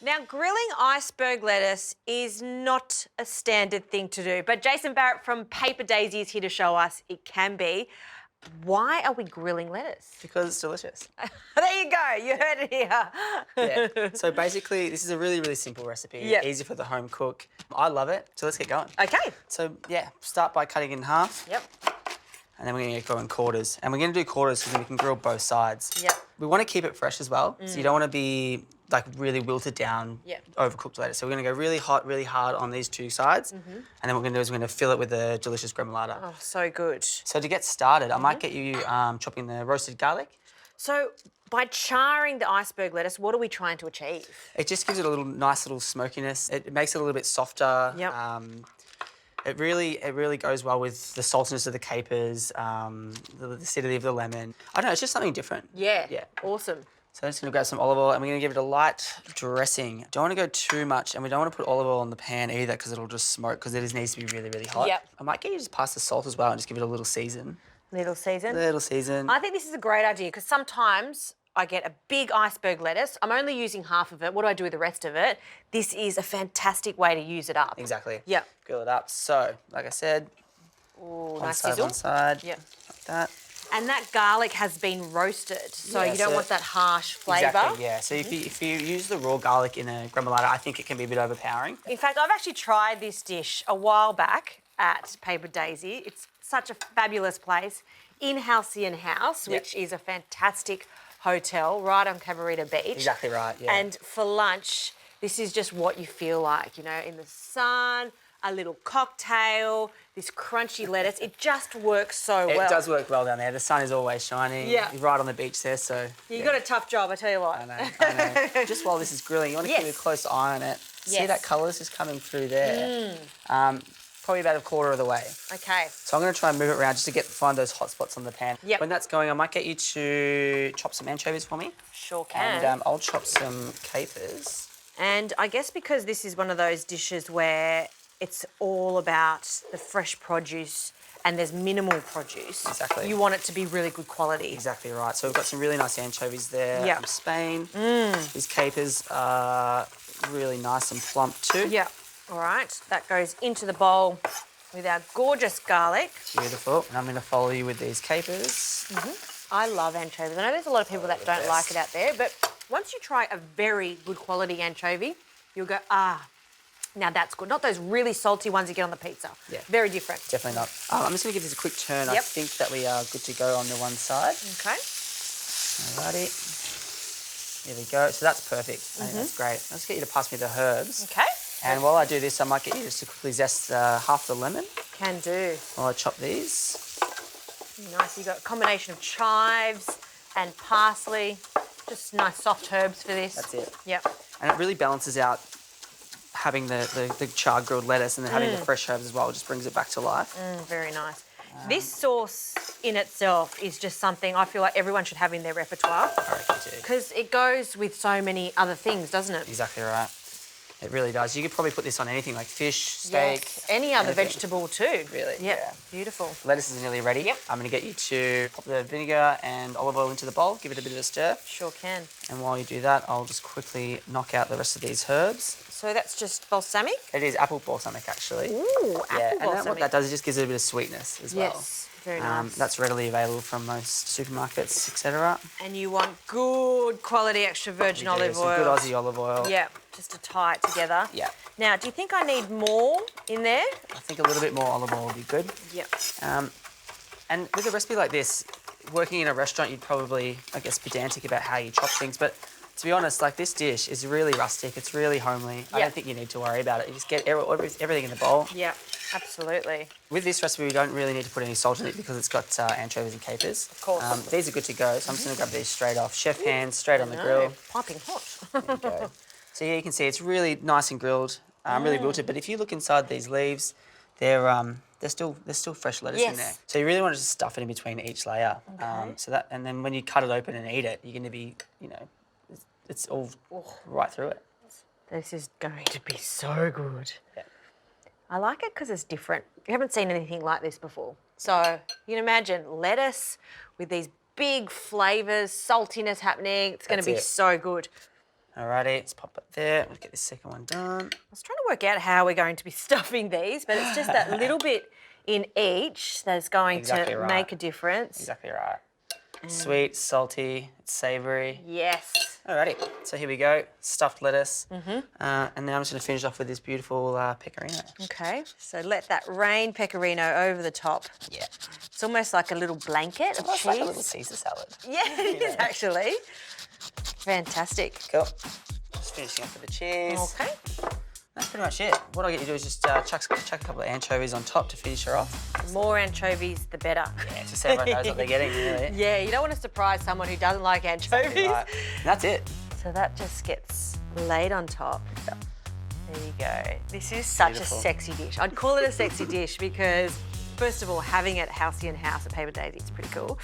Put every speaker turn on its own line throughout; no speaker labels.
Now, grilling iceberg lettuce is not a standard thing to do, but Jason Barrett from Paper Daisy is here to show us it can be. Why are we grilling lettuce?
Because it's delicious.
There you go. You heard it here.
Yeah. So basically, this is a really, really simple recipe.
Yep.
Easy for the home cook. I love it. So let's get going.
Okay.
So yeah, start by cutting it in half.
Yep.
And then we're going to go in quarters. And we're going to do quarters because then we can grill both sides.
Yep.
We want to keep it fresh as well. So you don't want to be like really wilted down,
Yep.
overcooked lettuce. So we're going to go really hot, really hard on these two sides. And then what we're going to do is we're going to fill it with the delicious Gremolata.
Oh, so good.
So to get started, I might get you chopping the roasted garlic.
So by charring the iceberg lettuce, what are we trying to achieve?
It just gives it a nice little smokiness. It makes it a little bit softer.
Yep.
It really goes well with the saltiness of the capers, the acidity of the lemon. I don't know, it's just something different.
Yeah.
Yeah.
Awesome.
So I'm just going to grab some olive oil and we're going to give it a light dressing. Don't want to go too much and we don't want to put olive oil in the pan either because it'll just smoke because it needs to be really, really hot.
Yep.
I might get you to just pass the salt as well and just give it a little season.
Little season.
Little season.
I think this is a great idea because sometimes I get a big iceberg lettuce. I'm only using half of it. What do I do with the rest of it? This is a fantastic way to use it up.
Exactly.
Yeah.
Grill it up. So, like I said,
Ooh,
one
nice
side,
sizzle.
one side.
Yeah.
Like that.
And that garlic has been roasted, so
Yeah,
you don't
so-
want that harsh flavour.
Exactly, yeah. So if you use the raw garlic in a Gremolata, I think it can be a bit overpowering.
In fact, I've actually tried this dish a while back at Paper Daisy. It's such a fabulous place in Halcyon House,
Yep.
which is a fantastic hotel right on Cabarita Beach.
Exactly right, yeah.
And for lunch, this is just what you feel like, you know, in the sun, a little cocktail, this crunchy lettuce. It just works so well.
It does work well down there. The sun is always shining.
Yeah.
You're right on the beach there, so...
You got a tough job, I tell you what.
I know. Just while this is grilling, you want to keep
Yes.
a close eye on it. See
Yes.
that colour's just coming through there. Probably about a quarter of the way.
Okay.
So I'm going to try and move it around just to find those hot spots on the pan.
Yep.
When that's going, I might get you to chop some anchovies for me.
Sure can.
And I'll chop some capers.
And I guess because this is one of those dishes where it's all about the fresh produce and there's minimal produce.
Exactly.
You want it to be really good quality.
Exactly right. So we've got some really nice anchovies there
Yep.
from Spain. These capers are really nice and plump too.
Yeah. All right. That goes into the bowl with our gorgeous garlic.
Beautiful. And I'm going to follow you with these capers.
I love anchovies. I know there's a lot of people that don't like it out there, but once you try a very good quality anchovy, you'll go, now that's good. Not those really salty ones you get on the pizza.
Yeah.
Very different.
Definitely not. I'm just going to give this a quick turn. I
Yep.
think that we are good to go on the one side.
Okay.
Alrighty. Here we go. So that's perfect. I think that's great. Let's get you to pass me the herbs.
Okay.
And while I do this, I might get you just to quickly zest half the lemon
Can do.
while I chop these.
Nice. You've got a combination of chives and parsley. Just nice soft herbs for this.
That's it.
Yep.
And it really balances out having the charred grilled lettuce and then having the fresh herbs as well. It just brings it back to life.
Very nice. This sauce in itself is just something I feel like everyone should have in their repertoire
I reckon too.
because it goes with so many other things, doesn't it?
Exactly right. It really does. You could probably put this on anything like fish, steak.
Yes. Any other
anything.
vegetable too.
Really?
Yep.
Yeah.
Beautiful.
Lettuce is nearly ready.
Yep.
I'm going to get you to pop the vinegar and olive oil into the bowl, give it a bit of a stir.
Sure can.
And while you do that, I'll just quickly knock out the rest of these herbs.
So that's just balsamic?
It is apple balsamic, actually.
Ooh,
Yeah,
apple
and
balsamic.
what that does is just gives it a bit of sweetness as well.
Yes. Very nice.
That's readily available from most supermarkets, etc.
And you want good quality extra virgin olive
Some
oil.
good Aussie olive oil.
Yeah, just to tie it together.
Yeah.
Now, do you think I need more in there?
I think a little bit more olive oil would be good.
Yep.
And with a recipe like this, working in a restaurant, you'd probably, I guess, pedantic about how you chop things. But to be honest, like this dish is really rustic. It's really homely. I
Yep.
don't think you need to worry about it. You just get everything in the bowl.
Yep, absolutely.
With this recipe, we don't really need to put any salt in it because it's got anchovies and capers.
Of course.
These are good to go, so I'm just going to grab these straight off. Chef hands, straight on the grill.
Piping hot.
There you go. So yeah, you can see it's really nice and grilled, really wilted. But if you look inside these leaves, there's still fresh lettuce in there.
Yes.
So you really want to just stuff it in between each layer.
Okay.
And then when you cut it open and eat it, you're going to be, it's all right through it.
This is going to be so good.
Yeah.
I like it because it's different. You haven't seen anything like this before. So you can imagine lettuce with these big flavours, saltiness happening. It's going to be
That's it.
so good.
Alrighty, let's pop it there. Let's get this second one done.
I was trying to work out how we're going to be stuffing these, but it's just that little bit in each that's going
Exactly
to
right.
make a difference.
Exactly right. Sweet, salty, it's savoury.
Yes.
Alrighty, so here we go. Stuffed lettuce. And now I'm just going to finish off with this beautiful pecorino.
Okay, so let that rain pecorino over the top.
Yeah.
It's almost like a little blanket of
Almost
cheese.
like a little Caesar salad.
Yeah, it is actually. Fantastic.
Cool. Just finishing off with the cheese.
Okay.
That's pretty much it. What I'll get you to do is just chuck a couple of anchovies on top to finish her off.
The more anchovies, the better.
Yeah, just so everyone knows what they're getting, really.
Yeah, you don't want to surprise someone who doesn't like anchovies.
Right. And that's it.
So that just gets laid on top. There you go. This is such
Beautiful.
a sexy dish. I'd call it a sexy dish because, first of all, having it halcyon house at Paper Daisy is pretty cool.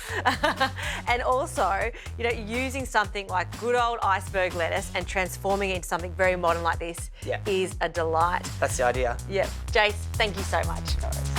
And also, you know, using something like good old iceberg lettuce and transforming it into something very modern like this
Yeah.
is a delight.
That's the idea.
Yep. Jace, thank you so much.
No worries.